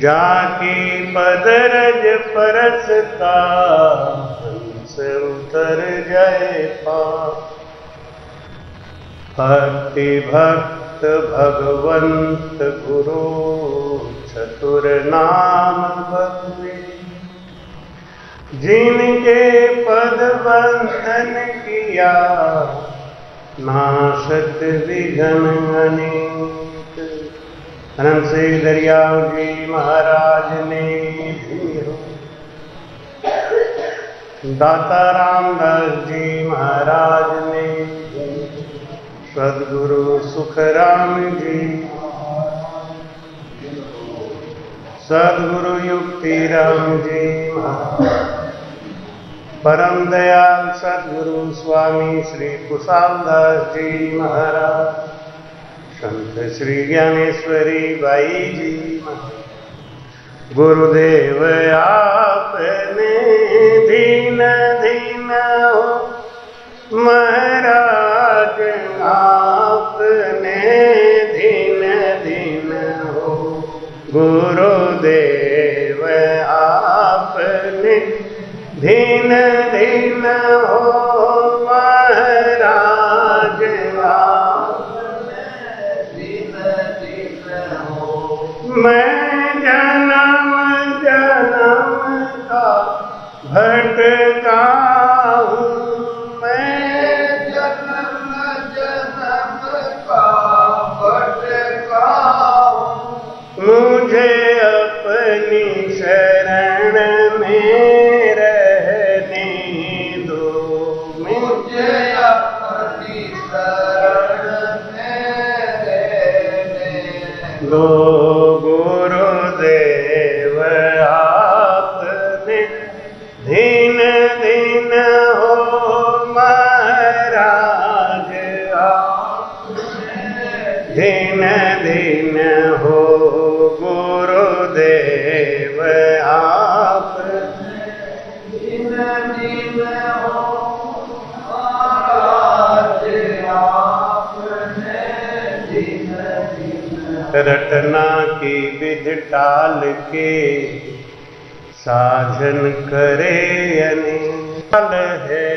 जाके पदरज परसता हंस उतर जाए पाप। भक्ति भक्त भगवंत गुरु चतुर नाम बंदे। जिनके पद बंधन किया नाशत विघन अनेक। अनंत से दरियाव जी महाराज ने भी हो। दाता रामदास जी महाराज ने भी। सदगुरु सुखराम जी, सदगुरु युक्तिराम जी महाराज, परम दयाल सदगुरु स्वामी श्री कुशालदास जी महाराज, संत श्री ज्ञानेश्वरी बाई जी महाराज। गुरुदेव आपने दीन दीन हो महाराज, आपने दीन दीन हो गुरुदेव, आपने दीन दीन हो महाराज, आपने दीन दीन हो। मैं जन्म जन्म का भटका हूँ, मुझे अपनी शरण में रहने दो, मुझे अपनी शरण में रहने दो। गुरुदेव आपने दीन दीन हो महाराज, आपने दीन दीन हो गुरुदेव, आप दीन दीन हो महाराज, आपने दीन दीन। रटना की विधि टाल के साधन करे अनेक है,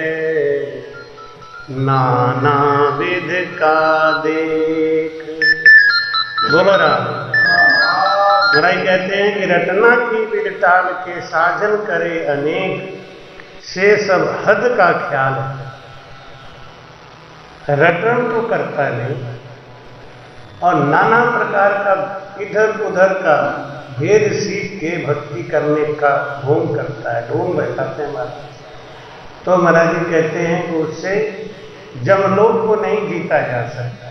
नाना विध का देख। बोलो राम। महाराज कहते हैं कि रटना की विधि टाल के साजन करे अनेक, से सब हद का ख्याल है। रटन तो करता नहीं और नाना प्रकार का इधर उधर का भेद सीख के भक्ति करने का ढोंग करता है, ढोंग बैठाते हैं महाराज। तो महाराज जी कहते हैं कि उससे जमलोक को नहीं जीता जा सकता।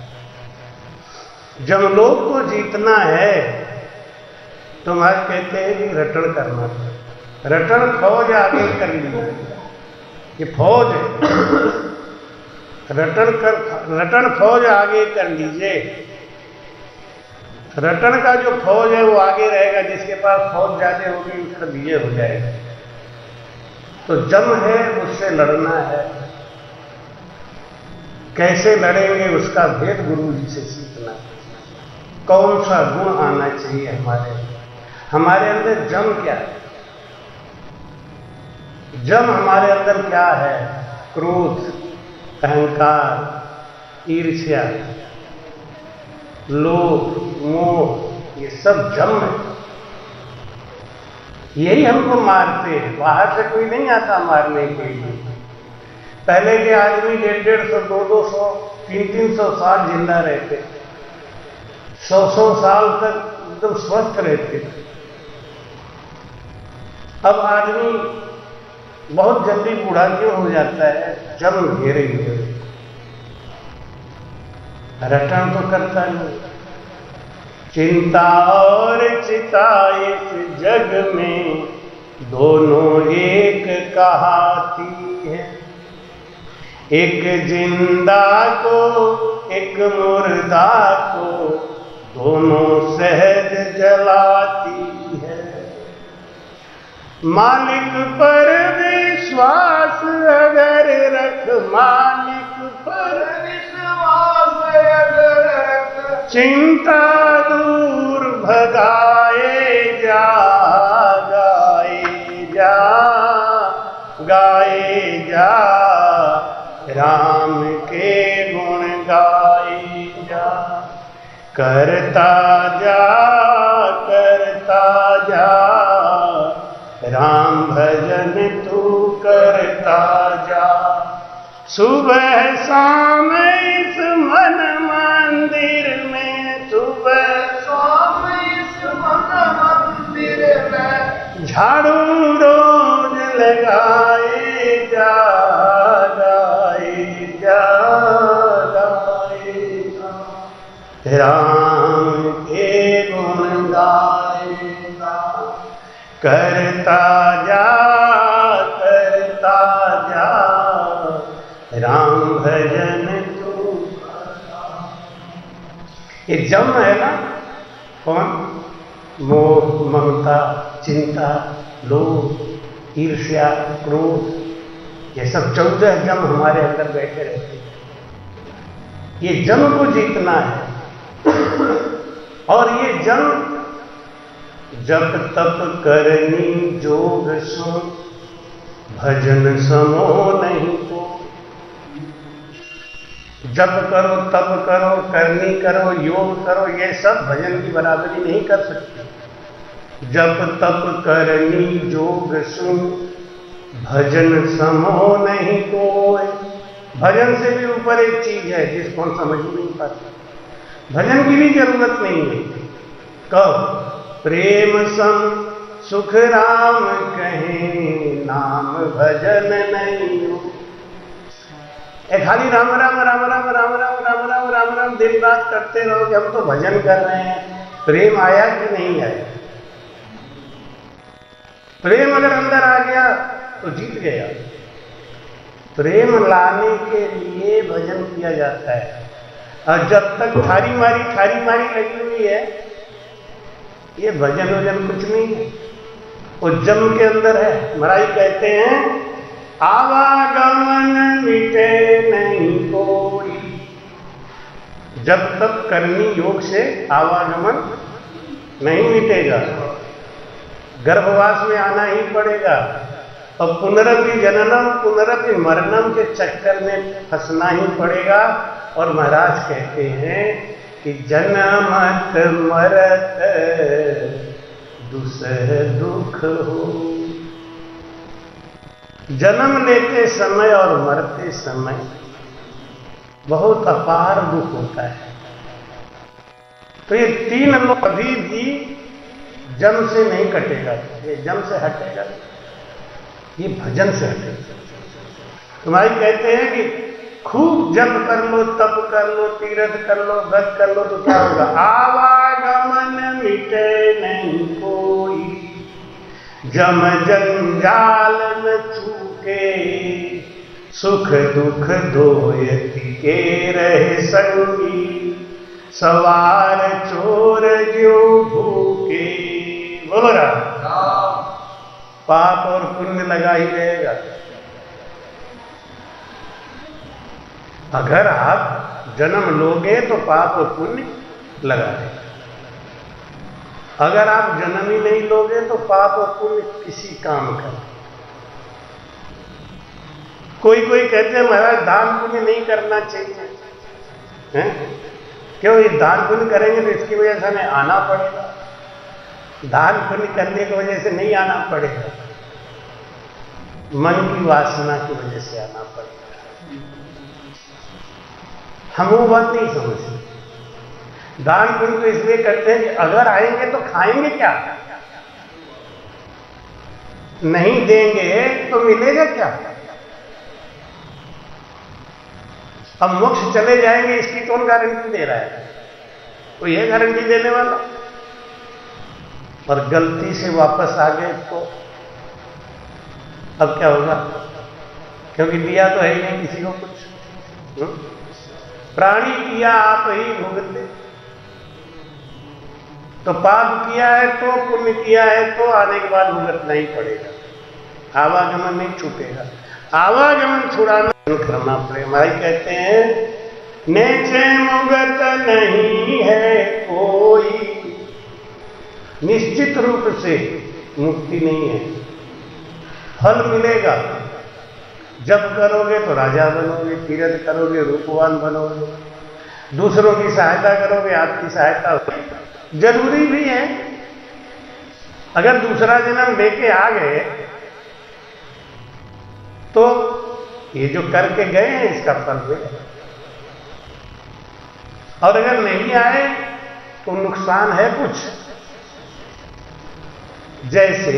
जमलोक को जीतना है तो महाराज कहते हैं कि रटन करना चाहिए। रटन फौज आगे कर लीजिए, ये फौज है। रटन फौज आगे कर लीजिए। रटन का जो फौज है वो आगे रहेगा, जिसके पास फौज ज्यादा होगी उसका विजय हो जाएगा। तो जम है, उससे लड़ना है। कैसे लड़ेंगे उसका भेद गुरु जी से सीखना। कौन सा गुण आना चाहिए हमारे अंदर जम क्या है? जम हमारे अंदर क्या है? क्रोध, अहंकार, ईर्ष्या, लोभ, मोह, ये सब जम है। यही हमको मारते हैं। बाहर से कोई नहीं आता मारने के लिए। पहले के आदमी 150, 200, 300 साल जिंदा रहते, 100 साल तक एकदम स्वस्थ रहते थे। अब आदमी बहुत जल्दी बूढ़ा क्यों हो जाता है? जम घेरे हुए। रटन तो करता नहीं। चिंता और चिता इस जग में दोनों एक कहाती है। एक जिंदा को एक मुर्दा को दोनों सहज जलाती है। मालिक पर विश्वास अगर रख, मालिक पर विश्वास अगर रख, चिंता दूर करता जा राम भजन तू करता जा। सुबह शाम इस मन मंदिर में, सुबह शाम इस मन मंदिर में, झाड़ू रोज लगाए जा, राम के गुण गाएगा। करता जा राम भजन तू। ये जम है ना, कौन? मोह, ममता, चिंता, लोभ, ईर्ष्या, क्रोध, ये सब 14 जम हमारे अंदर बैठे रहते हैं। ये जम को जीतना है। और ये जम जप तप करनी जोग सो, भजन समो नहीं को। जप करो, तप करो, करनी करो, योग करो, ये सब भजन की बराबरी नहीं कर सकते। जप तप करनी जोग सुन, भजन समो नहीं कोई। भजन से भी ऊपर एक चीज है जिसको हम समझ नहीं पाते। भजन की भी जरूरत नहीं है। कब? प्रेम सम सुख राम कहें, नाम भजन नहीं हो। खाली राम राम राम राम राम राम राम राम राम राम दिन रात करते रहोगे, हम तो भजन कर रहे हैं। प्रेम आया कि नहीं आया? प्रेम अगर अंदर आ गया तो जीत गया। प्रेम लाने के लिए भजन किया जाता है। और जब तक थारी मारी लगी हुई है, ये भजन वजन कुछ नहीं है। वो जम के अंदर है। महाराज कहते हैं आवागमन मिटे नहीं कोई। जब तक करनी योग से आवागमन नहीं मिटेगा, गर्भवास में आना ही पड़ेगा। और पुनरपि जननम पुनरपि मरणम के चक्कर में फंसना ही पड़ेगा। और महाराज कहते हैं कि जनमत मरत दुसह दुख हो। जन्म लेते समय और मरते समय बहुत अपार दुख होता है। तो ये 3 लोग कभी भी जम से नहीं कटेगा। ये जम से हटेगा, ये भजन से हटेगा। तुम्हारी कहते हैं कि खूब जप कर लो, तप कर लो, तीर्थ कर लो, व्रत कर लो, तो क्या होगा? आवागमन मिटे नहीं कोई, जम जंजाल न छूटे, सुख दुख दोयति के रहे संगी, सवार चोर जो भूखे। बोलो राम। पाप और पुण्य लगा ही रहेगा। अगर आप जन्म लोगे तो पाप और पुण्य लगा रहेगा। अगर आप जन्म ही नहीं लोगे तो पाप और पुण्य किसी काम का। कोई कहते हैं महाराज दान पुण्य नहीं करना चाहिए, हैं? क्यों? ये दान पुण्य करेंगे तो इसकी वजह से हमें आना पड़ेगा। दान पुण्य करने की वजह से नहीं आना पड़ेगा, मन की वासना की वजह से आना पड़ेगा। हम वो बात नहीं समझते। दान पुण्य तो इसलिए करते हैं कि अगर आएंगे तो खाएंगे क्या, नहीं देंगे तो मिलेगा क्या। अब मोक्ष चले जाएंगे इसकी कौन गारंटी दे रहा है? तो यह गारंटी देने वाला। और गलती से वापस आ गए तो अब क्या होगा? क्योंकि दिया तो है ही नहीं किसी को कुछ। प्राणी किया आप ही भुगते। तो पाप किया है तो, पुण्य किया है तो आने के बाद भुगतना ही पड़ेगा। आवागमन नहीं छूटेगा। आवागमन छुड़ाना करना पड़ेगा। भाई कहते हैं नेचे मुगत नहीं है कोई, निश्चित रूप से मुक्ति नहीं है। फल मिलेगा। जब करोगे तो राजा बनोगे, तीर्थ करोगे रूपवान बनोगे, दूसरों की सहायता करोगे, आपकी सहायता होगी। जरूरी भी है, अगर दूसरा जन्म लेके आ गए तो ये जो करके गए हैं इसका फल मिले, और अगर नहीं आए तो नुकसान है कुछ। जैसे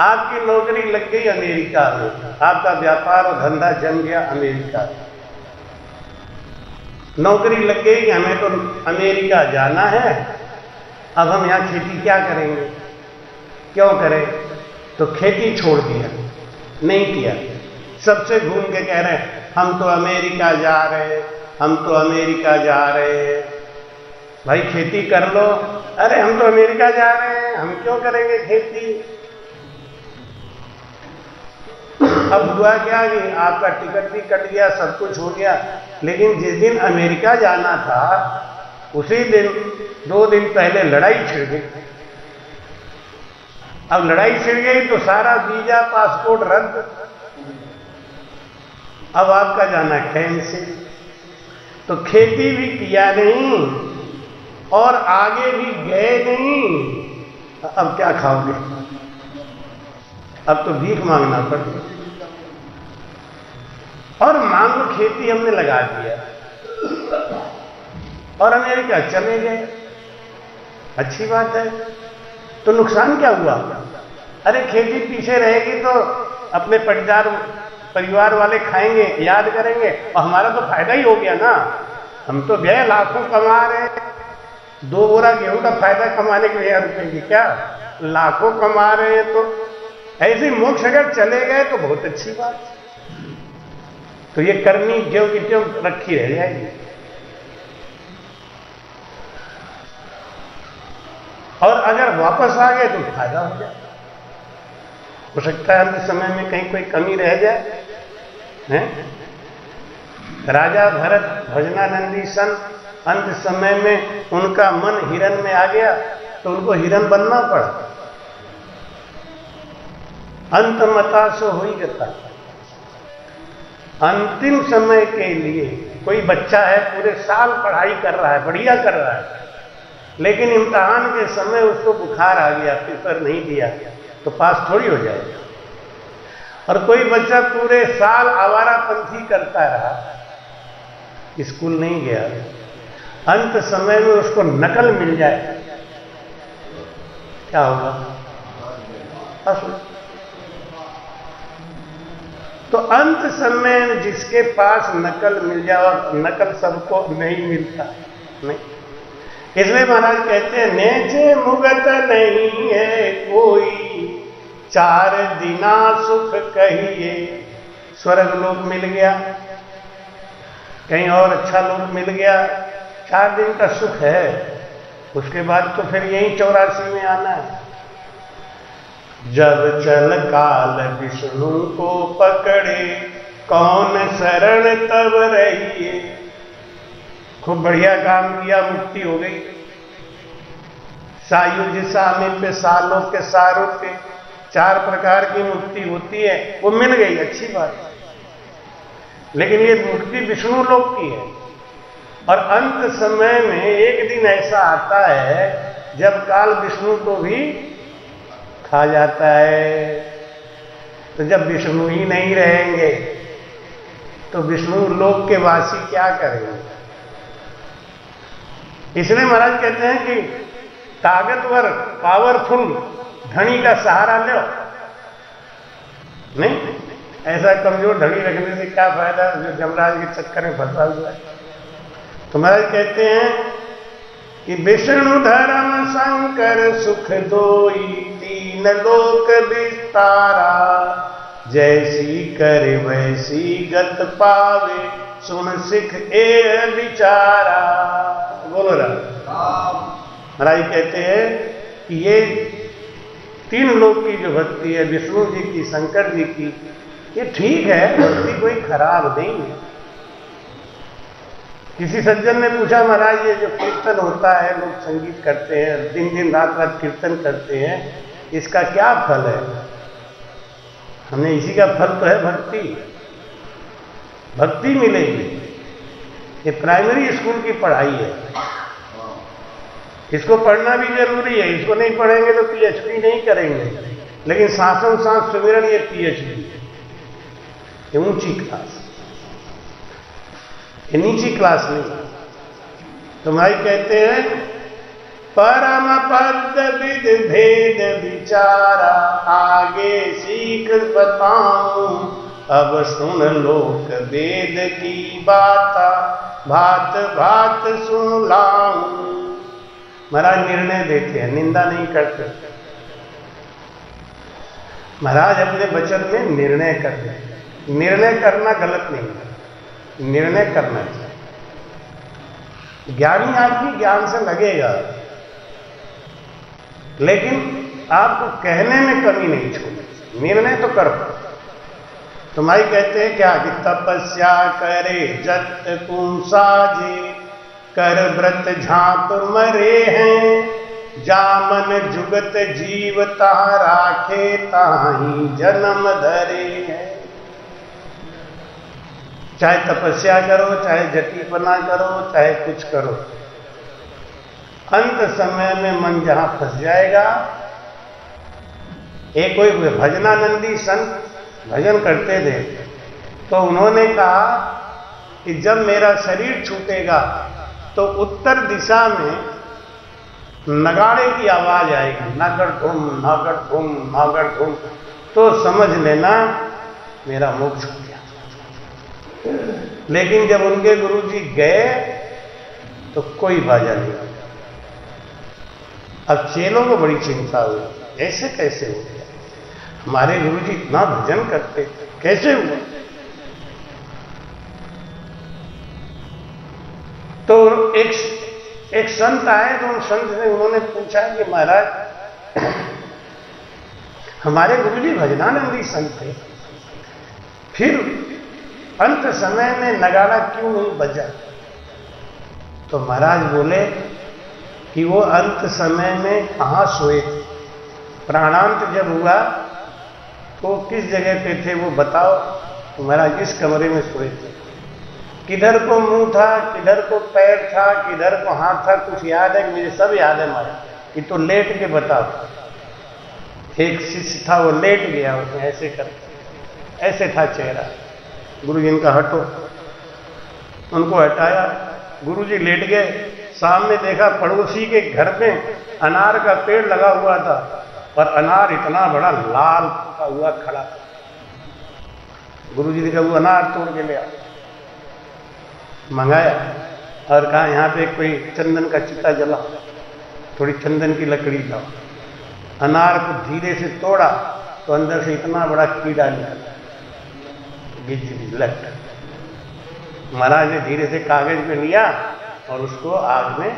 आपकी नौकरी लग गई अमेरिका में, आपका व्यापार और धंधा जम गया अमेरिका में, नौकरी लग गई कि हमें तो अमेरिका जाना है, अब हम यहां खेती क्या करेंगे, क्यों करें, तो खेती छोड़ दिया, नहीं किया, सबसे घूम के कह रहे हैं हम तो अमेरिका जा रहे हैं, हम तो अमेरिका जा रहे हैं। भाई खेती कर लो, अरे हम तो अमेरिका जा रहे हैं, हम क्यों करेंगे खेती। अब हुआ क्या कि आपका टिकट भी कट गया, सब कुछ हो गया, लेकिन जिस दिन अमेरिका जाना था उसी दिन 2 दिन पहले लड़ाई छिड़ गई। अब लड़ाई छिड़ गई तो सारा वीजा पासपोर्ट रद्द, अब आपका जाना कैंसिल। तो खेती भी किया नहीं और आगे भी गए नहीं, अब क्या खाओगे, अब तो भीख मांगना पड़ेगा। और मान लो खेती हमने लगा दिया और अमेरिका चले गए, अच्छी बात है, तो नुकसान क्या हुआ। अरे खेती पीछे रहेगी तो अपने परिवार वाले खाएंगे, याद करेंगे, और हमारा तो फायदा ही हो गया ना। हम तो गए लाखों कमा रहे, 2 बोरा गेहूं का फायदा कमाने के लिए 1000 रुपए की क्या, लाखों कमा रहे हैं। तो ऐसे मोक्ष अगर चले गए तो बहुत अच्छी बात, तो ये करनी ज्यों की त्यों रखी रह जाएगी। और अगर वापस आ गए तो फायदा हो जाए। हो सकता है अंत समय में कहीं कोई कमी रह जाए, हैं? राजा भरत भजनानंदी सन अंत समय में उनका मन हिरण में आ गया तो उनको हिरण बनना पड़ा। अंत मता सो हुई गता। अंतिम समय के लिए कोई बच्चा है पूरे साल पढ़ाई कर रहा है, बढ़िया कर रहा है, लेकिन इम्तिहान के समय उसको बुखार आ गया, पेपर नहीं दिया तो पास थोड़ी हो जाएगा। और कोई बच्चा पूरे साल आवारापंथी करता रहा, स्कूल नहीं गया, अंत समय में उसको नकल मिल जाए, क्या होगा। तो अंत समय में जिसके पास नकल मिल जाए, और नकल सबको नहीं मिलता, नहीं, इसलिए महाराज कहते हैं नेचे मुगत नहीं है कोई, 4 दिना सुख कहिए। स्वर्ग लोक मिल गया, कहीं और अच्छा लोक मिल गया, 4 दिन का सुख है, उसके बाद तो फिर यही 84 में आना है। जब चल काल विष्णु को पकड़े, कौन शरण तब रहिए। खूब बढ़िया काम किया, मुक्ति हो गई। सायुज सामीप्य सालों के सारों के 4 प्रकार की मुक्ति होती है, वो मिल गई, अच्छी बात है। लेकिन ये मुक्ति विष्णु लोक की है। और अंत समय में एक दिन ऐसा आता है जब काल विष्णु को भी खा जाता है। तो जब विष्णु ही नहीं रहेंगे तो विष्णु लोक के वासी क्या करेंगे। इसलिए महाराज कहते हैं कि ताकतवर पावरफुल धनी का सहारा लो, नहीं ऐसा कमजोर धनी रखने से क्या फायदा जो जमराज के चक्कर में फंसा हुआ है। तो महाराज कहते हैं कि विष्णु धर्म शंकर सुख दोई, 3 लोक विस्तारा, जैसी करे वैसी गत पावे, सुन सिख ए विचारा। बोलो राम। महाराज कहते हैं कि ये 3 लोक की जो भक्ति है, विष्णु जी की, शंकर जी की, ये ठीक है, भक्ति कोई खराब नहीं है। किसी सज्जन ने पूछा महाराज ये जो कीर्तन होता है, लोग संगीत करते हैं, दिन दिन रात रात कीर्तन करते हैं, इसका क्या फल है। हमने इसी का फल तो है भक्ति, भक्ति मिलेगी। ये प्राइमरी स्कूल की पढ़ाई है, इसको पढ़ना भी जरूरी है। इसको नहीं पढ़ेंगे तो पीएचडी नहीं करेंगे, लेकिन शासन सांस सुमिरन ये पीएचडी है, ये ऊंची क्लास, ये नीची क्लास नहीं। तो भाई कहते हैं परम पद विद भेद विचारा, आगे सीख बताऊं अब सुन लोक वेद की बाता, भात भात सुन लाऊं। महाराज निर्णय देते हैं, निंदा नहीं करते। महाराज अपने वचन में निर्णय करते हैं। निर्णय करना गलत नहीं है, निर्णय करना चाहिए। ज्ञानी आदमी ज्ञान से लगेगा, लेकिन आपको कहने में कमी नहीं छोड़नी, निर्णय तो करो। तो भाई कहते हैं क्या कि तपस्या करे जत तुम साजे, कर व्रत झांप मरे हैं, जामन जुगत जीव तहाँ राखे ताही जन्म धरे हैं। चाहे तपस्या करो, चाहे जटीपना करो, चाहे कुछ करो, अंत समय में मन जहां फंस जाएगा। एक कोई भजनानंदी संत भजन करते थे, तो उन्होंने कहा कि जब मेरा शरीर छूटेगा तो उत्तर दिशा में नगाड़े की आवाज आएगी, नागड़ धूम नागड़ धूम नागड़ धूम, तो समझ लेना मेरा मोक्ष हो गया। लेकिन जब उनके गुरुजी गए तो कोई बाजा नहीं। अब चेलों को बड़ी चिंता हुई, ऐसे कैसे हो गया? हमारे गुरुजी इतना भजन करते थे, कैसे हुआ? तो एक संत आए, तो उन संत से उन्होंने पूछा कि महाराज हमारे गुरुजी भजनानंदी संत थे, फिर अंत समय में नगाड़ा क्यों नहीं बजा? तो महाराज बोले कि वो अंत समय में कहां सोए थे, प्राणांत जब हुआ तो किस जगह पे थे वो बताओ। तो महाराज इस कमरे में सोए थे, किधर को मुंह था, किधर को पैर था, किधर को हाथ था, कुछ याद है? मुझे सब याद है महाराज, कि तो लेट के बताओ। एक शिष्य था, वो लेट गया, उसने ऐसे कर, ऐसे था चेहरा। गुरुजी इनका हटो, उनको हटाया, गुरुजी लेट गए। सामने देखा पड़ोसी के घर में अनार का पेड़ लगा हुआ था, और अनार इतना बड़ा लाल पका हुआ खड़ा था। गुरुजी ने कहा वो अनार तोड़ के ले आ, मंगाया और कहा यहाँ पे कोई चंदन का चिता जला, थोड़ी चंदन की लकड़ी लाओ। अनार को धीरे से तोड़ा तो अंदर से इतना बड़ा कीड़ा निकला, गिजलट। महाराज ने धीरे से कागज में लिया और उसको आग में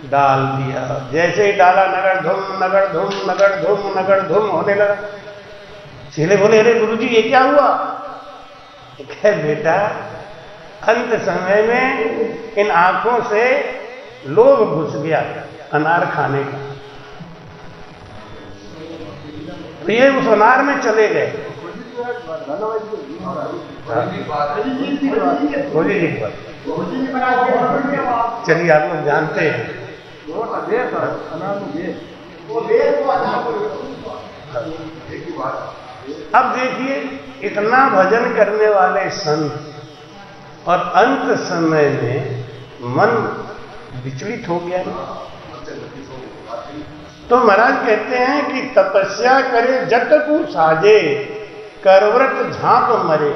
डाल दिया। जैसे ही डाला, नगर धूम नगर धूम नगर धूम नगर धूम होने लगा। चेले बोले अरे गुरुजी ये क्या हुआ? क्या बेटा, अंत समय में इन आंखों से लोभ घुस गया अनार खाने का, तो ये उस अनार में चले गए। चलिए आप लोग जानते हैं। अब देखिए, इतना भजन करने वाले संत और अंत समय में मन विचलित हो गया। तो महाराज कहते हैं कि तपस्या करे जटकू साजे, करव्रत झांप मरे,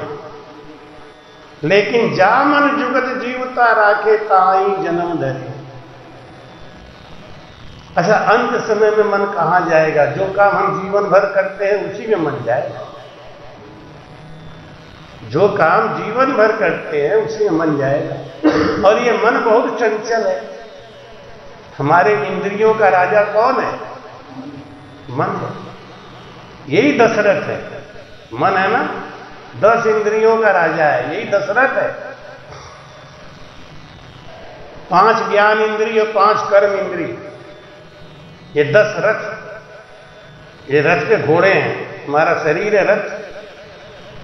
लेकिन जामन जुगत जीवता राखे ताई जन्म धरे। अच्छा, अंत समय में मन कहां जाएगा? जो काम हम जीवन भर करते हैं उसी में मन जाएगा। जो काम जीवन भर करते हैं उसी में मन जाएगा। और ये मन बहुत चंचल है। हमारे इंद्रियों का राजा कौन है? मन है। यही दशरथ है, मन है ना। 10 इंद्रियों का राजा है, यही दशरथ है। 5 ज्ञान इंद्रिय और 5 कर्म इंद्रिय, ये 10 रथ। ये रथ के घोड़े हैं, हमारा शरीर है रथ।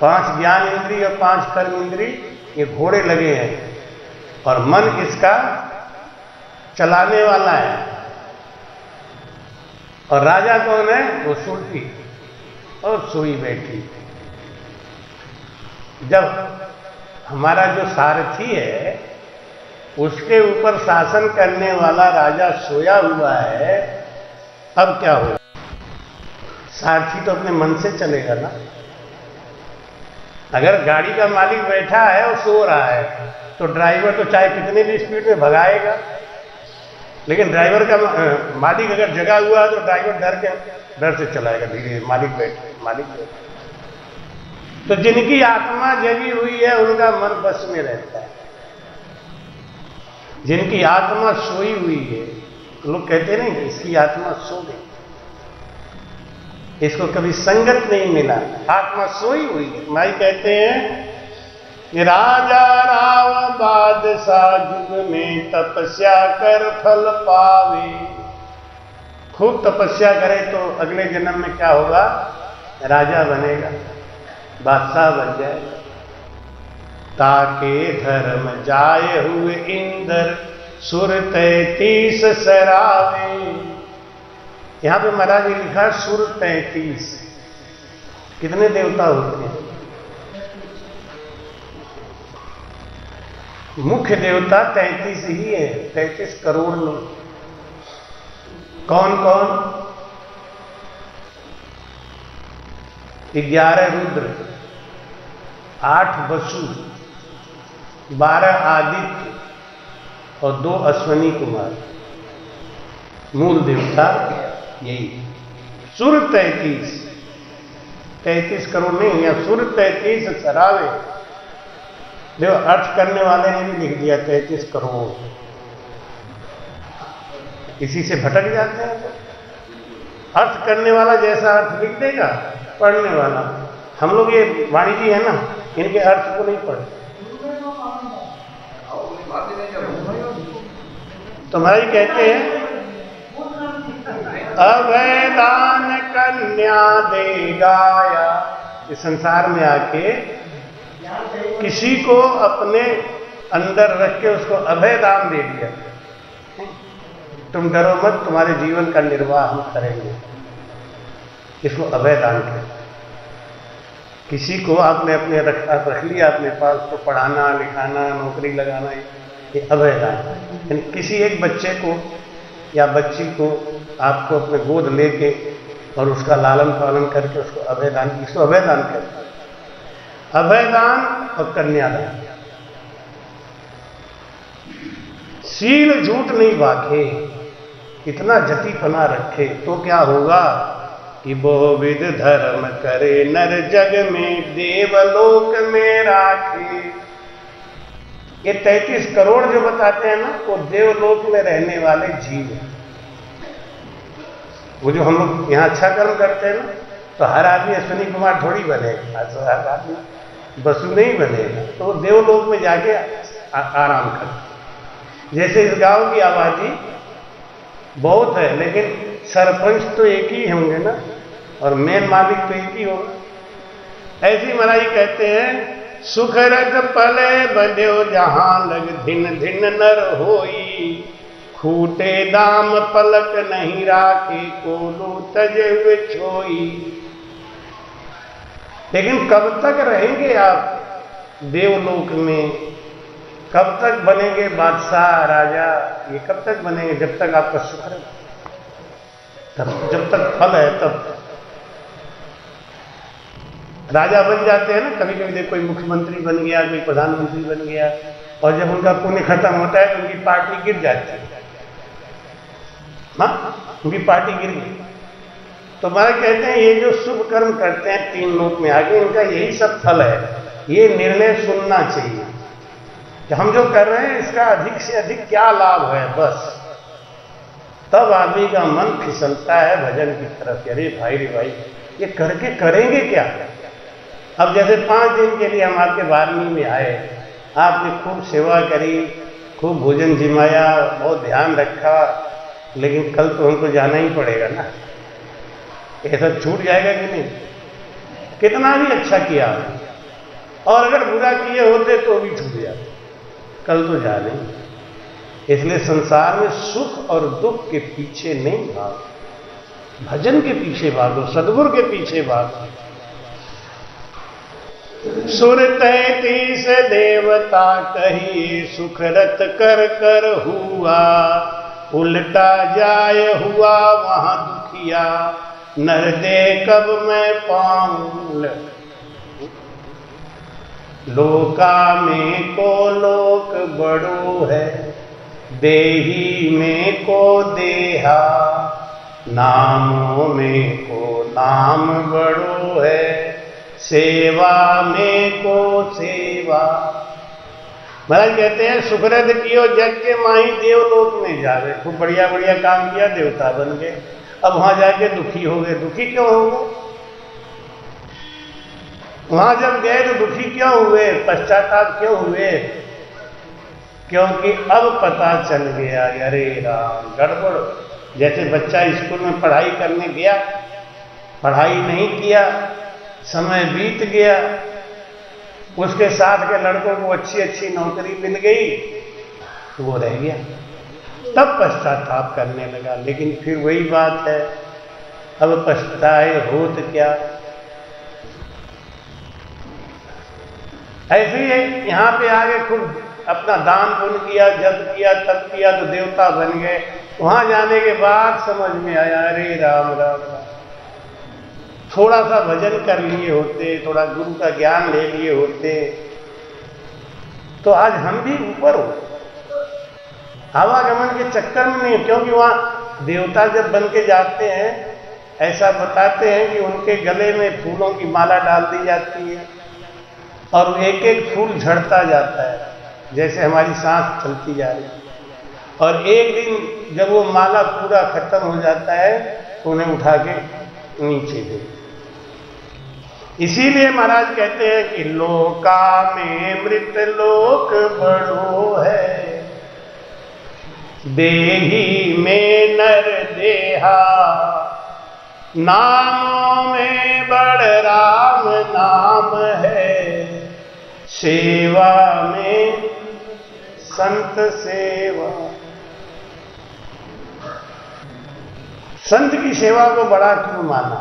5 ज्ञान इंद्रिय और 5 कर्म इंद्रिय, ये घोड़े लगे हैं। और मन इसका चलाने वाला है। और राजा कौन है? वो सुरती और सोई बैठी। जब हमारा जो सारथी है उसके ऊपर शासन करने वाला राजा सोया हुआ है, अब क्या होगा? सारथी तो अपने मन से चलेगा ना। अगर गाड़ी का मालिक बैठा है और सो रहा है तो ड्राइवर तो चाहे कितनी भी स्पीड में भगाएगा, लेकिन ड्राइवर का मालिक अगर जगा हुआ है तो ड्राइवर डर से चलाएगा धीरे, मालिक बैठे। तो जिनकी आत्मा जगी हुई है उनका मन बस में रहता है। जिनकी आत्मा सोई हुई है, लोग कहते नहीं इसकी आत्मा सो गई, इसको कभी संगत नहीं मिला, आत्मा सोई हुई है। माई कहते हैं राजा राव बादशाह युग में तपस्या कर फल पावे। खूब तपस्या करे तो अगले जन्म में क्या होगा? राजा बनेगा, बादशाह बन जाएगा। ताके धर्म जाए हुए इंद्र सुर 33 सरावे। यहां पे महाराज जी लिखा सुर 33। कितने देवता होते हैं? मुख्य देवता 33 ही है, 33 करोड़ लोग। कौन कौन? 11 रुद्र, 8 वसु, 12 आदित्य और 2 अश्वनी कुमार। मूल देवता यही। सुर 33 करोड़ नहीं, या सुर 33 सरावे। देखो अर्थ करने वाले ने भी लिख दिया 33 करोड़। इसी से भटक जाते हैं। अर्थ करने वाला जैसा अर्थ लिख देगा, पढ़ने वाला। हम लोग ये वाणी जी है ना, इनके अर्थ को नहीं पढ़ते। तो महाराज कहते हैं अभयदान कन्या दे गाया। इस संसार में आके किसी को अपने अंदर रख के उसको अभय दान दे दिया, तुम डरो मत, तुम्हारे जीवन का निर्वाह हम करेंगे। इसको अभय दान कहते। किसी को आपने अपने रख लिया अपने पास, तो पढ़ाना लिखाना नौकरी लगाना, ये अभय दान। यानी किसी एक बच्चे को या बच्ची को आपको अपने गोद लेके और उसका लालन पालन करके उसको अभय दान, इसको अभय दान कहते हैं। अभयदान और कन्यादान। सील झूठ नहीं बाखे, इतना जतिपना रखे तो क्या होगा कि बहुविध धर्म करे नर जग में देवलोक में राखे। ये 33 करोड़ जो बताते हैं ना, वो देवलोक में रहने वाले जीव हैं। वो जो हम लोग यहाँ अच्छा कर्म करते हैं ना, तो हर आदमी अश्विनी कुमार थोड़ी बनेगा, हर आदमी वसु नहीं बनेगा। तो वो देवलोक में जाके आराम करते। जैसे इस गांव की आबादी बहुत है, लेकिन सरपंच तो एक ही होंगे ना, और मेन मालिक तो एक ही होगा। ऐसी महाराज कहते हैं सुख रज पले बध्यो जहां लग धिन धिन नर होई। खूटे दाम पलक नहीं राखे कोलू तजे हुए छोई। लेकिन कब तक रहेंगे आप देवलोक में? कब तक बनेंगे बादशाह राजा? ये कब तक बनेंगे? जब तक आपका सुख है, तब जब तक फल है तब। राजा बन जाते हैं ना, कभी कभी देखो कोई मुख्यमंत्री बन गया, कोई प्रधानमंत्री बन गया, और जब उनका पुण्य खत्म होता है तो उनकी पार्टी गिर जाती है। हाँ, उनकी पार्टी गिर गई। तो महाराज कहते हैं ये जो शुभ कर्म करते हैं 3 लोक में आगे, इनका यही सब फल है। ये निर्णय सुनना चाहिए कि हम जो कर रहे हैं इसका अधिक से अधिक क्या लाभ है, बस तब आदमी का मन फिसलता है भजन की तरफ। अरे भाई रे भाई, ये करके करेंगे क्या? अब जैसे 5 दिन के लिए हम आपके 12वीं में आए, आपने खूब सेवा करी, खूब भोजन जिमाया, बहुत ध्यान रखा, लेकिन कल तो हमको जाना ही पड़ेगा ना। ऐसा छूट जाएगा कि नहीं? कितना भी अच्छा किया, और अगर बुरा किए होते तो भी छूट जाते। कल तो जाने। इसलिए संसार में सुख और दुख के पीछे नहीं भागो, भजन के पीछे भागो, सद्गुरु के पीछे भागो। सुर 33 देवता कही सुख रत कर कर हुआ, उल्टा जाय हुआ वहां दुखिया, नर दे कब मैं पाऊं। लोका में को लोक बड़ो है, देही में को देहा, नामों में को नाम बड़ो है, सेवा में को सेवा। महाराज कहते हैं सुखरद कियो जग के माही देवलोक में जावे। खूब बढ़िया बढ़िया काम किया, देवता बन गए, अब वहां जाके दुखी हो गए। दुखी क्यों हो गए? वहां जब गए तो दुखी क्यों हुए, पश्चाताप क्यों हुए? क्योंकि अब पता चल गया अरे राम गड़बड़। जैसे बच्चा स्कूल में पढ़ाई करने गया, पढ़ाई नहीं किया, समय बीत गया, उसके साथ के लड़कों को अच्छी अच्छी नौकरी मिल गई तो वो रह गया, तब पश्चाताप करने लगा। लेकिन फिर वही बात है, अब पछताए होत क्या। ऐसे ही यहाँ पे आगे खुद अपना दान पुण्य किया, जप किया, तप किया तो देवता बन गए। वहां जाने के बाद समझ में आया अरे राम राम राम, थोड़ा सा भजन कर लिए होते, थोड़ा गुरु का ज्ञान ले लिए होते तो आज हम भी ऊपर हो। आवागमन के चक्कर में नहीं, क्योंकि वहां देवता जब बन के जाते हैं ऐसा बताते हैं कि उनके गले में फूलों की माला डाल दी जाती है और एक एक फूल झड़ता जाता है जैसे हमारी सांस चलती जा रही है। और एक दिन जब वो माला पूरा खत्म हो जाता है तो उन्हें उठा के नीचे दे। इसीलिए महाराज कहते हैं कि लोका में मृत लोक बड़ो है, देही में नर देहा, नामों में बड़ राम नाम है, सेवा में संत सेवा। संत की सेवा को बड़ा क्यों माना?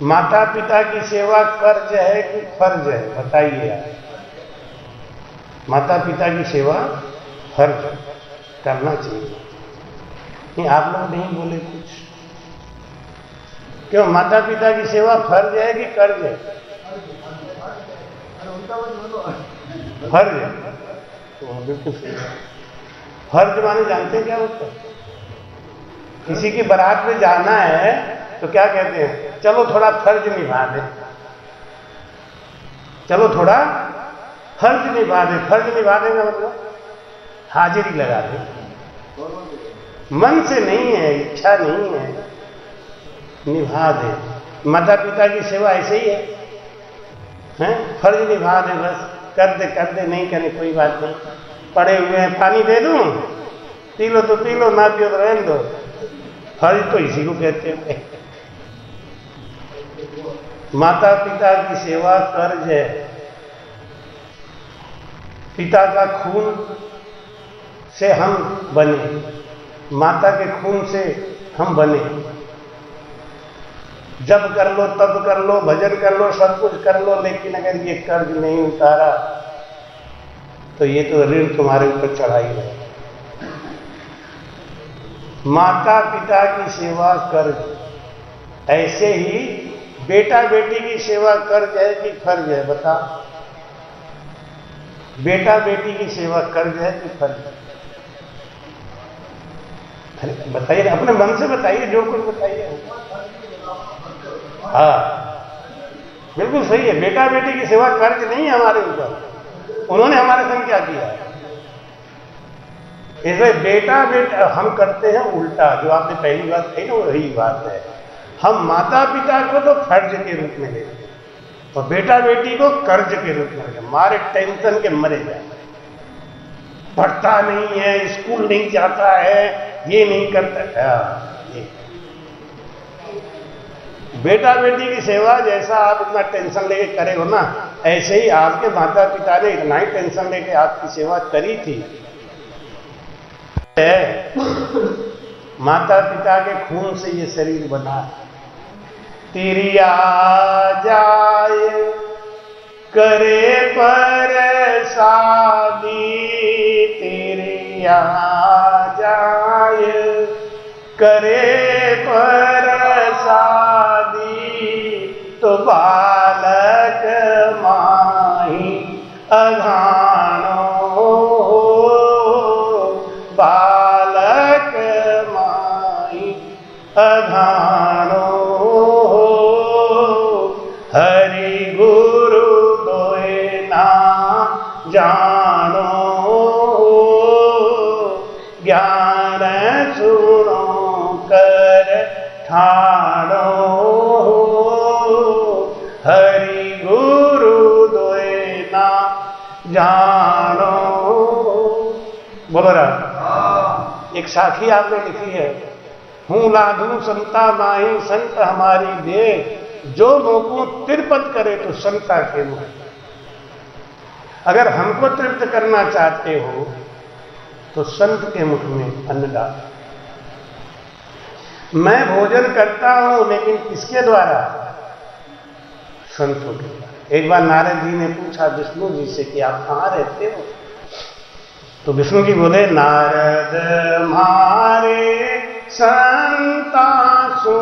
माता पिता की सेवा कर्ज है कि फर्ज है? बताइए आप। माता पिता की सेवा फर्ज करना चाहिए। नहीं, आप लोग नहीं बोले कुछ क्यों? माता पिता की सेवा फर्ज है कि कर्ज है? फर्ज है। तो बिल्कुल सही है। फर्ज माने जानते हैं क्या होता है? किसी की बारात में जाना है तो क्या कहते हैं? चलो थोड़ा फर्ज निभा दे, चलो थोड़ा फर्ज निभा दे। फर्ज निभा देगा मतलब हाजिरी लगा दे। मन से नहीं है, इच्छा नहीं है, निभा दे। माता पिता की सेवा ऐसे ही है, फर्ज निभा दे, बस कर दे, नहीं करे कोई बात नहीं। पड़े हुए हैं, पानी दे दूं, पी लो तो पी लो, ना पियो तो रहने दो। फर्ज तो इसी को कहते हैं। माता पिता की सेवा कर्ज है। पिता का खून से हम बने, माता के खून से हम बने। जब कर लो, तब कर लो, भजन कर लो, सब कुछ कर लो, लेकिन अगर ये कर्ज नहीं उतारा तो ये तो ऋण तुम्हारे ऊपर चढ़ाई है। माता पिता की सेवा कर्ज। ऐसे ही बेटा बेटी की सेवा कर्ज है कि फर्ज है? बता। बेटा बेटी की सेवा कर्ज है कि फर्ज है? अरे बताइए, अपने मन से बताइए, जो कुछ बताइए। हाँ बिल्कुल सही है। बेटा बेटी की सेवा कर्ज नहीं है हमारे ऊपर, उन्होंने हमारे संग क्या किया है। इसलिए बेटा बेटा हम करते हैं उल्टा। जो आपने पहली बात कही ना, वही बात है। हम माता पिता को तो फर्ज के रूप में लेते हैं और बेटा बेटी को कर्ज के रूप में लेते हैं। मारे टेंशन के मरे जाए, पढ़ता नहीं है, स्कूल नहीं जाता है, ये नहीं करता है। बेटा बेटी की सेवा जैसा आप इतना टेंशन लेके करे हो ना, ऐसे ही आपके माता पिता ने इतना ही टेंशन लेके आपकी सेवा करी थी। माता पिता के खून से ये शरीर बना है। तेरी आ जाए करे पर शादी, तेरी आ जाए करे पर शादी, तो बालक माही अघाणो, बालक माही अघाणो, हरि गुरु दोए ना जानो, ज्ञान सुनो कर ठाणो, हरि गुरु दोए ना जानो। बोलो रहा। एक साखी आपने लिखी है, हूं लाधू संता माही संत हमारी दे, जो मोको तिरपत करे तो संता के मुख। अगर हमको तृप्त करना चाहते हो तो संत के मुख में अन्न डाल। मैं भोजन करता हूं लेकिन किसके द्वारा? संतों के द्वारा। एक बार नारद जी ने पूछा विष्णु जी से कि आप कहां रहते हो? तो विष्णु जी बोले, नारद मारे संता सु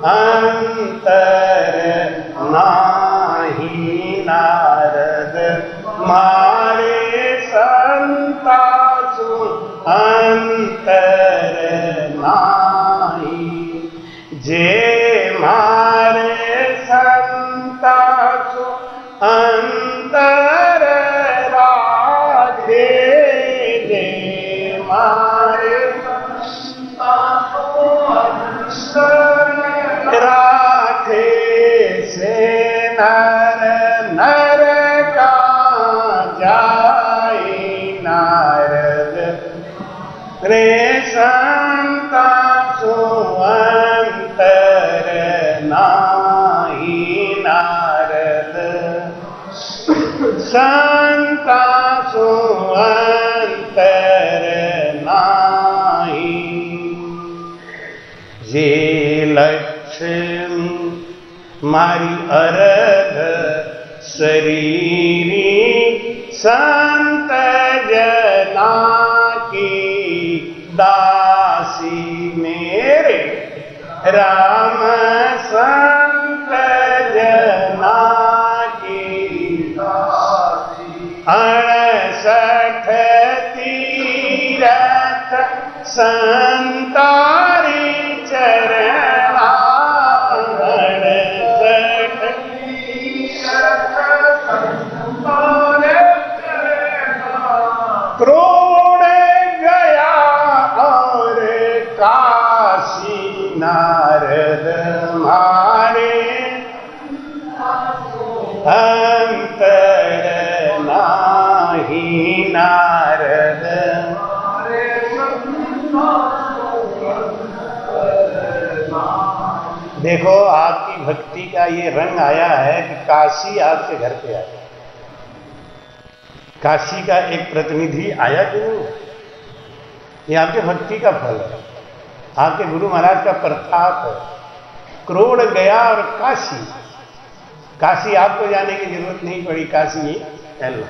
अंतर नाही, नारद मारे संता सु अंतर नाही, जे मारे संता सु अंतर राधे, जे मारे राधे से नर नर का जाए, नारद रे संता सु अंतर नाही, नारद संता सु अंतर नाही, जे लक्ष्मी मारी अरध शरीरी, संत जना की दासी मेरे राम, संत जना की दासी, 68 तीरथ संतारी चरणा, 68 तीरथ संतारे क्रोड़ गया और काशी, नारद मारे अंतर नाही, नारद देखो आपकी भक्ति का ये रंग आया है कि काशी आपके घर पे आया। काशी का एक प्रतिनिधि आया कि नहीं? ये आपके भक्ति का फल है, आपके गुरु महाराज का प्रताप है। क्रोड़ गया और काशी, काशी आपको जाने की जरूरत नहीं पड़ी, काशी चल लो,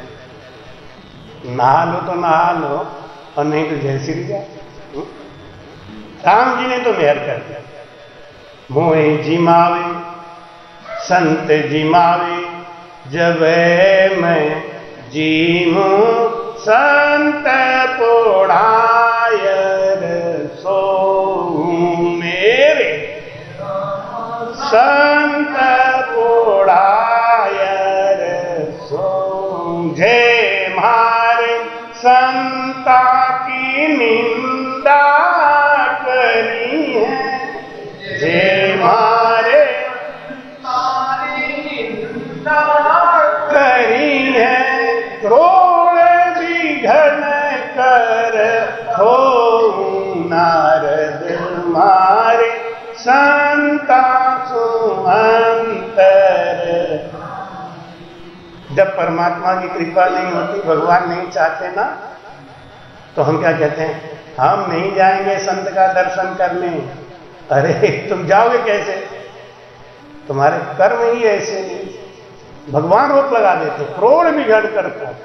नहा लो तो नहा लो और नहीं तो जय श्री जाए। राम जी ने तो मेहर कर दिया, मोहे जिमावे संत जिमावे, जब मैं जीमू संत पोढ़ायर सो, मेरे संत पोढ़ायर सो, जे मारे संता की निंदा करी है, जे मारे निंदा करी है, क्रोड़ विघन कर हो, नारद मारे संता सु अंतर। जब परमात्मा की कृपा नहीं होती, भगवान नहीं चाहते ना, तो हम क्या कहते हैं, हम नहीं जाएंगे संत का दर्शन करने। अरे तुम जाओगे कैसे, तुम्हारे कर्म ही ऐसे नहीं। भगवान रोक लगा देते, क्रोध बिगड़ कर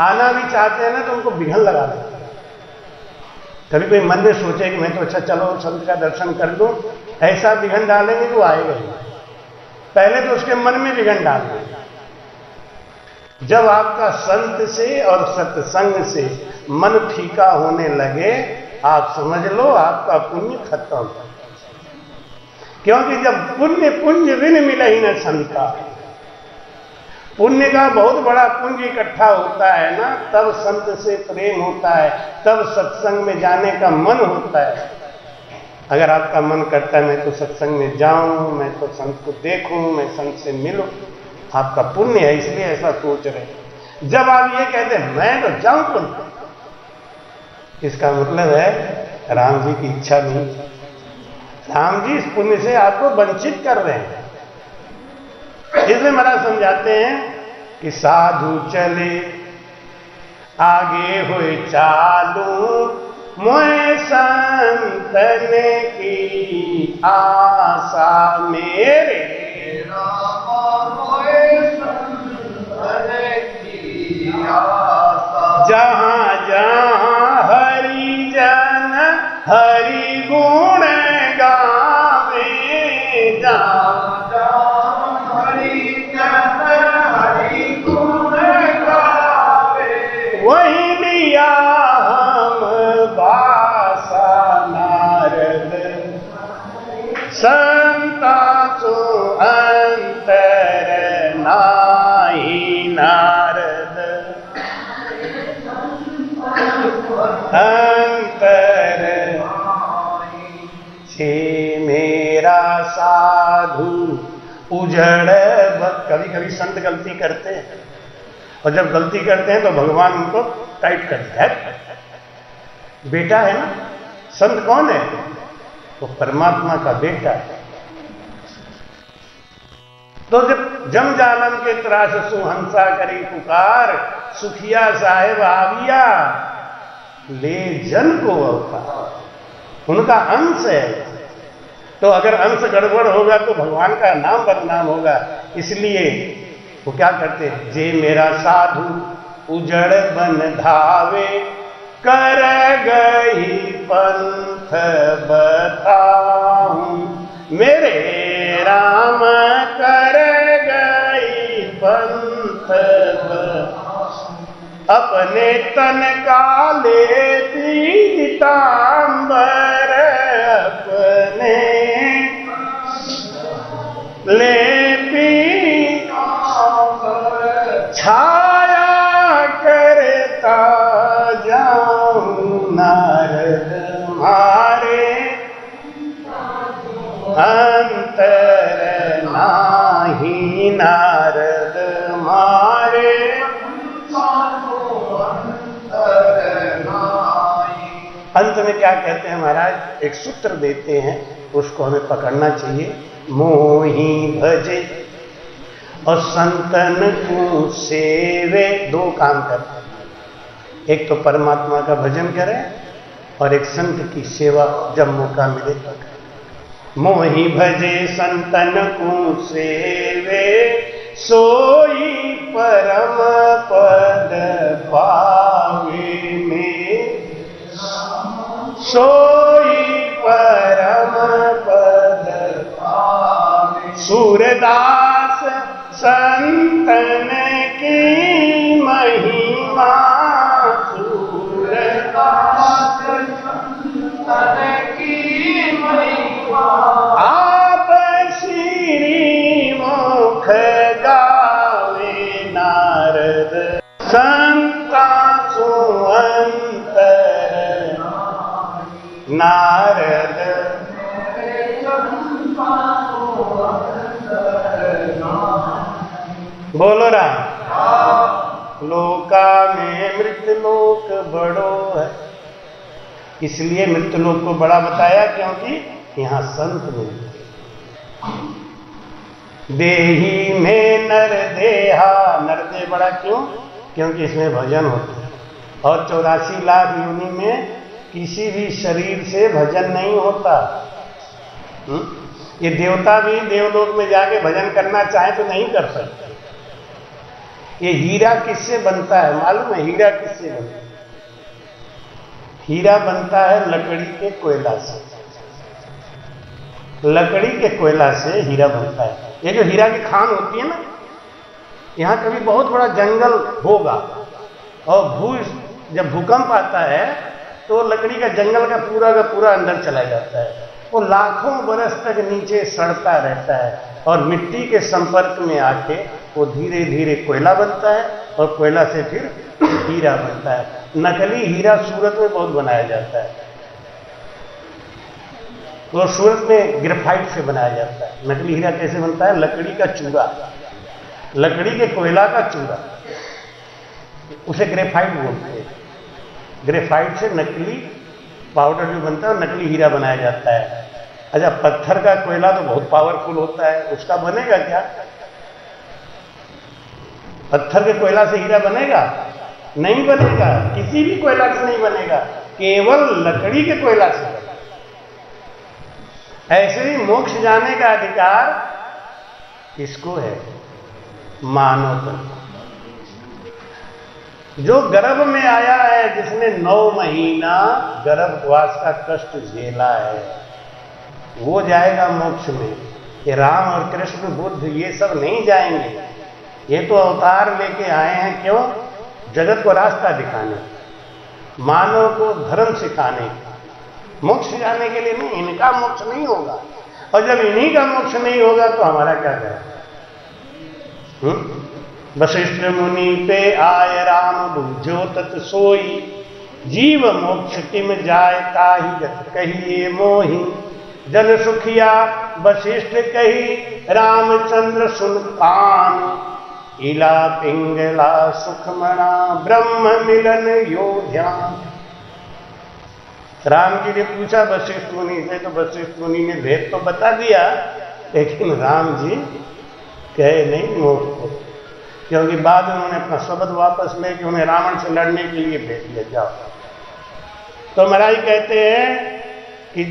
आना भी चाहते हैं ना तो उनको बिघन लगा देते। कभी कोई मन में सोचे कि मैं तो अच्छा चलो संत का दर्शन कर लूं, ऐसा विघन डालेंगे तो आएगा ही। पहले तो उसके मन में विघन डाल देंगे। जब आपका संत से और सत्संग से मन फीका होने लगे, आप समझ लो आपका पुण्य खत्म। क्योंकि जब पुण्य ऋण मिला ही न संता, पुण्य का बहुत बड़ा पुण्य इकट्ठा होता है ना, तब संत से प्रेम होता है, तब सत्संग में जाने का मन होता है। अगर आपका मन करता है मैं तो सत्संग में जाऊं, मैं तो संत को देखूं, मैं संत से मिलूं, आपका पुण्य है, इसलिए ऐसा सोच रहे। जब आप ये कहते हैं मैं तो जाऊं पुण्य, इसका मतलब है राम जी की इच्छा नहीं। राम जी इस पुण्य से आपको वंचित कर रहे हैं। इसलिए महाराज समझाते हैं कि साधु चले आगे हुए चालू, मोए संतन की आशा मेरे। जहां जहां हरि जन हरि गुण गावे, जहां जहां हरि जन हरि गुण गावे, वही लिया हम बासा नारद, संता सो अंतर नाही नारद। अंतर छे मेरा साधु उजड़। कभी कभी संत गलती करते हैं, और जब गलती करते हैं तो भगवान उनको टाइट करते हैं। बेटा है ना, संत कौन है, वो परमात्मा का बेटा है। तो जब जम जालम के त्रास सुहंसा करी पुकार, सुखिया साहेब आविया ले जन को अवतार, उनका अंश है। तो अगर अंश गड़बड़ होगा तो भगवान का नाम बदनाम होगा। इसलिए वो क्या करते हैं, जे मेरा साधु उजड़ बन धावे, कर गई पंथ बताऊं, मेरे राम कर गई पंथ बताऊं। अपने तन का ले पीतांबर, अपने ले पीतांबर, छाया करता जाऊं नारद मारे, अंतर नाही नारद मारे। अंत में क्या कहते हैं महाराज, एक सूत्र देते हैं, उसको हमें पकड़ना चाहिए। मोही भजे और संतन को सेवे, दो काम करते हैं। एक तो परमात्मा का भजन करें और एक संत की सेवा जब मौका मिले तो करें। मोही भजे संतन को सेवे, सोई परम पद पावे में, सोई परम पद पावे। सूरदास संतन की महिमा, सूरदास संतन की महिमा, आप श्री मुख गावे नारद, संता सो अंतर नारद। बोलो राम। लोका में मृत्यलोक बड़ो है, इसलिए मृत्यलोक को बड़ा बताया क्योंकि यहां संत मिलते। देही में नर देहा, नरदेह बड़ा क्यों? क्योंकि इसमें भजन होता है। और 84 लाख योनि में किसी भी शरीर से भजन नहीं होता। ये देवता भी देवलोक में जाके भजन करना चाहे तो नहीं कर सकते। ये हीरा किससे बनता है मालूम है? हीरा किससे बनता है? हीरा बनता है लकड़ी के कोयला से। लकड़ी के कोयला से हीरा बनता है। ये जो हीरा की खान होती है ना, यहां कभी बहुत बड़ा जंगल होगा और जब भूकंप आता है तो लकड़ी का जंगल का पूरा अंदर चला जाता है। वो लाखों बरस तक नीचे सड़ता रहता है और मिट्टी के संपर्क में आके वो धीरे धीरे कोयला बनता है और कोयला से फिर हीरा बनता है। नकली हीरा सूरत में बहुत बनाया जाता है। तो सूरत में ग्रेफाइट से बनाया जाता है। नकली हीरा कैसे बनता है? लकड़ी का चूरा, लकड़ी के कोयला का चूरा, उसे ग्रेफाइट बोलते हैं। ग्रेफाइट से नकली पाउडर जो बनता है नकली हीरा बनाया जाता है। अच्छा, पत्थर का कोयला तो बहुत पावरफुल होता है, उसका बनेगा क्या? पत्थर के कोयला से हीरा बनेगा? नहीं बनेगा। किसी भी कोयला से नहीं बनेगा, केवल लकड़ी के कोयला से बनेगा। ऐसे ही मोक्ष जाने का अधिकार किसको है? मानव को। जो गर्भ में आया है, जिसने 9 महीना गर्भवास का कष्ट झेला है, वो जाएगा मोक्ष में। ये राम और कृष्ण बुद्ध ये सब नहीं जाएंगे। ये तो अवतार लेके आए हैं, क्यों? जगत को रास्ता दिखाने, मानव को धर्म सिखाने, मोक्ष जाने के लिए नहीं। इनका मोक्ष नहीं होगा, और जब इन्हीं का मोक्ष नहीं होगा तो हमारा क्या करें? वशिष्ठ मुनि पे आय राम बुझो तत् सोई, जीव मोक्ष किम जाय ताहि गत कहिए मोहि। जन सुखिया वशिष्ठ कही रामचंद्र सुन कान, इला पिंगला सुखमणा ब्रह्म मिलन यो ध्यान। राम जी ने पूछा वशिष्ठ मुनि से, तो वशिष्ठ मुनि ने भेद तो बता दिया, लेकिन राम जी कहे नहीं मोक्ष को, क्योंकि बाद में उन्होंने अपना शब्द वापस लेके उन्हें रावण से लड़ने के लिए भेज दिया। जाओ। तो महाराज कहते हैं कि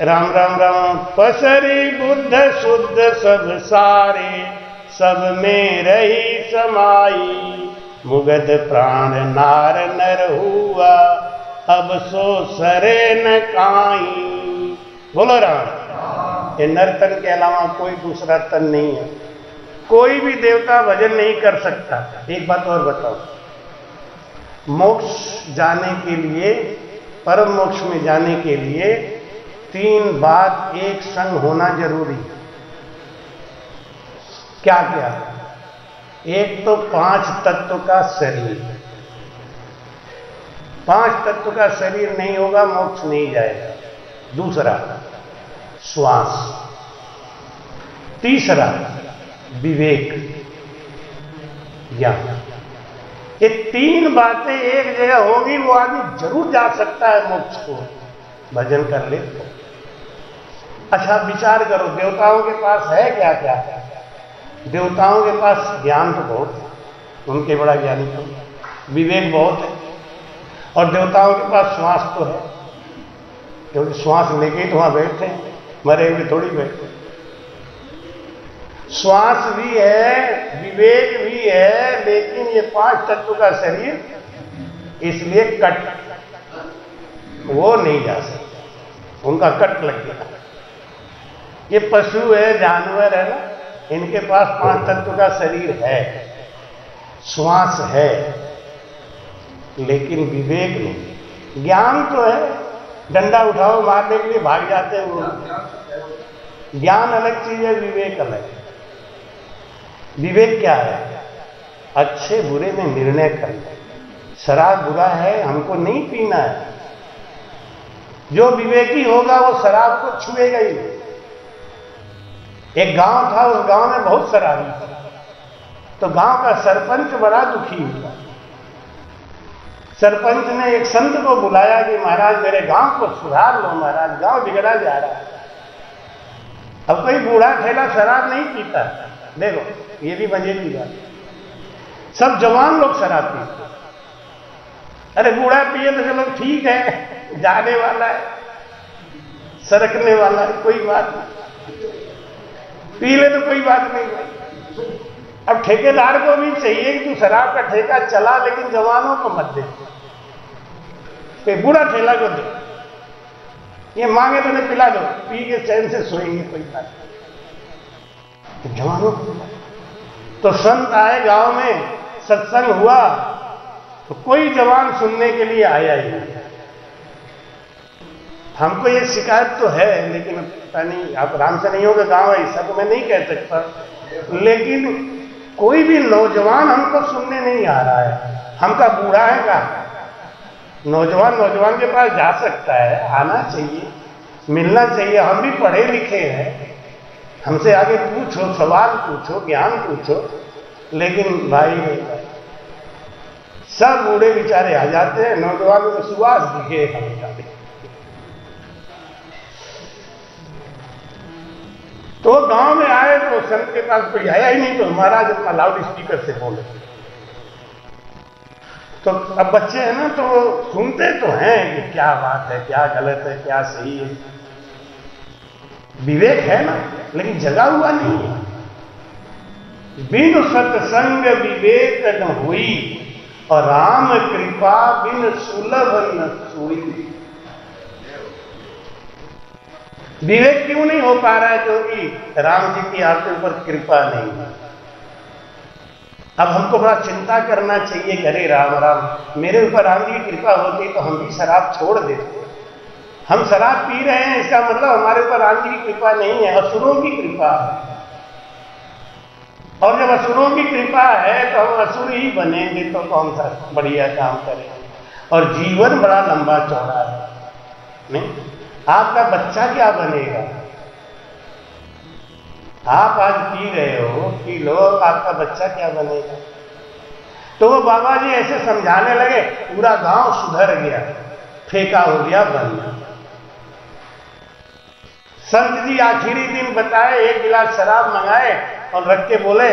राम राम राम पसरी बुद्ध शुद्ध सब सारे, सब में रही समाई, मुगध प्राण नार नर हुआ, अब सो सरे न काई। बोलो राम। ये नर तन के अलावा कोई दूसरा तन नहीं है। कोई भी देवता भजन नहीं कर सकता। एक बात और बताओ, मोक्ष जाने के लिए, परम मोक्ष में जाने के लिए 3 बात एक संग होना जरूरी। क्या क्या? एक तो 5 तत्व का शरीर। 5 तत्व का शरीर नहीं होगा, मोक्ष नहीं जाएगा। दूसरा श्वास, तीसरा विवेक, ज्ञान। ये 3 बातें एक जगह होगी, वो आदमी जरूर जा सकता है मोक्ष को, भजन कर ले तो। अच्छा विचार करो, देवताओं के पास है क्या क्या? देवताओं के पास ज्ञान तो बहुत है, उनके बड़ा ज्ञानी तो, विवेक बहुत है, और देवताओं के पास श्वास तो है, क्योंकि श्वास लेके ही तो वहां बैठे हैं, मरे हुए थोड़ी बैठे। श्वास भी है, विवेक भी है, लेकिन ये 5 तत्व का शरीर, इसलिए कट, वो नहीं जा सकते, उनका कट लग गया। ये पशु है, जानवर है ना, इनके पास 5 तत्व का शरीर है, श्वास है, लेकिन विवेक नहीं। ज्ञान तो है, डंडा उठाओ मारने के लिए भाग जाते हैं वो। ज्ञान अलग चीज है, विवेक अलग है। विवेक क्या है? अच्छे बुरे में निर्णय करना। शराब बुरा है, हमको नहीं पीना है। जो विवेकी होगा वो शराब को छुएगा ही नहीं। एक गांव था, उस गांव में बहुत शराबी था, तो गांव का सरपंच बड़ा दुखी हुआ। सरपंच ने एक संत को बुलाया कि महाराज मेरे गांव को सुधार लो, महाराज गांव बिगड़ा जा रहा है। अब कोई बूढ़ा ठेला शराब नहीं पीता, देखो ये भी मजे की बात, सब जवान लोग शराब पीते। अरे बूढ़ा पिए तो चलो ठीक है, जाने वाला है, सरकने वाला है, कोई बात नहीं, पी ले तो कोई बात नहीं। अब ठेकेदार को भी चाहिए कि तू शराब का ठेका चला, लेकिन जवानों को मत दे, कोई बूढ़ा ठेला को दे, ये मांगे तो पिला दो, पी के चैन से सोएंगे, कोई बात नहीं, तो जवानों को पिला। तो संत आए गांव में, सत्संग हुआ, तो कोई जवान सुनने के लिए आया ही नहीं। हमको ये शिकायत तो है, लेकिन पता नहीं, आप राम से नहीं होगा गांव है, ऐसा तो मैं नहीं कह सकता, लेकिन कोई भी नौजवान हमको सुनने नहीं आ रहा है। हमका बूढ़ा है का नौजवान के पास जा सकता है, आना चाहिए, मिलना चाहिए। हम भी पढ़े लिखे हैं, हमसे आगे पूछो, सवाल पूछो, ज्ञान पूछो, लेकिन भाई सब बूढ़े बेचारे आ जाते हैं, नौजवानों को सुवास दिखे हमें। तो गांव में आए तो संत के पास कोई आया ही नहीं, तो महाराज अपना लाउड स्पीकर से बोले। तो अब बच्चे हैं ना, तो सुनते तो हैं कि क्या बात है, क्या गलत है, क्या सही है, विवेक है ना, लेकिन जगा हुआ नहीं है। बिन सत्संग विवेक न हुई, और राम कृपा बिन सुलभ न सोई। विवेक क्यों नहीं हो पा रहा है? क्योंकि राम जी की आपके ऊपर कृपा नहीं है। अब हमको बड़ा चिंता करना चाहिए कि अरे राम राम, मेरे ऊपर राम जी की कृपा होती तो हम भी शराब छोड़ देते। हम शराब पी रहे हैं, इसका मतलब हमारे ऊपर राम जी की कृपा नहीं है, असुरों की कृपा है। और जब असुरों की कृपा है तो हम असुर ही बनेंगे, तो कौन सा बढ़िया काम करेंगे। और जीवन बड़ा लंबा चौड़ा है, नहीं? आपका बच्चा क्या बनेगा? आप आज पी रहे हो, पी लो, आपका बच्चा क्या बनेगा? तो वो बाबा जी ऐसे समझाने लगे, पूरा गांव सुधर गया, ठेका हो गया बंद। संत जी आखिरी दिन बताए, एक गिलास शराब मंगाए और रख के बोले,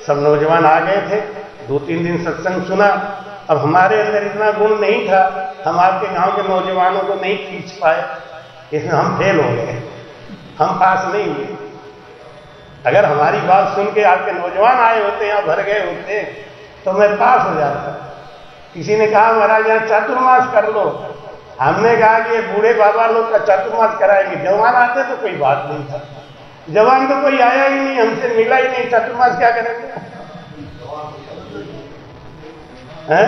सब नौजवान आ गए थे, 2-3 दिन सत्संग सुना। अब हमारे अंदर इतना गुण नहीं था, हम आपके गांव के नौजवानों को नहीं खींच पाए, इसमें हम फेल हो गए, हम पास नहीं हुए। अगर हमारी बात सुन के आपके नौजवान आए होते, यहाँ भर गए होते, तो मैं पास हो जाता। किसी ने कहा महाराज यहाँ चातुर्मास कर लो, हमने कहा कि ये बूढ़े बाबा लोग का चातुर्मास कराएंगे, जवान आते तो कोई बात नहीं था। जवान तो कोई आया ही नहीं, हमसे मिला ही नहीं, चातुर्मास क्या करेंगे? हैं?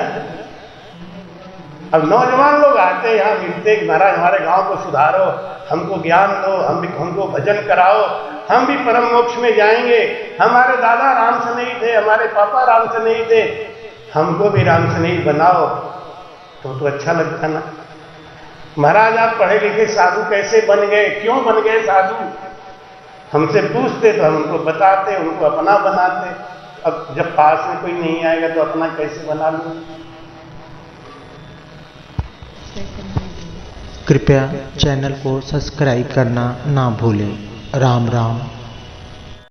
अब नौजवान लोग आते यहाँ मिलते कि महाराज हमारे गांव को सुधारो, हमको ज्ञान दो, हमको भजन कराओ, हम भी परम मोक्ष में जाएंगे। हमारे दादा राम से नहीं थे, हमारे पापा राम से नहीं थे, हमको भी राम से नहीं बनाओ, तो अच्छा लगता ना। महाराज आप पढ़े लिखे साधु कैसे बन गए, क्यों बन गए साधु? हमसे पूछते तो हम उनको बताते, उनको अपना बनाते। अब जब पास में कोई नहीं आएगा तो अपना कैसे बना लूं? कृपया चैनल को सब्सक्राइब करना ना भूलें। राम राम।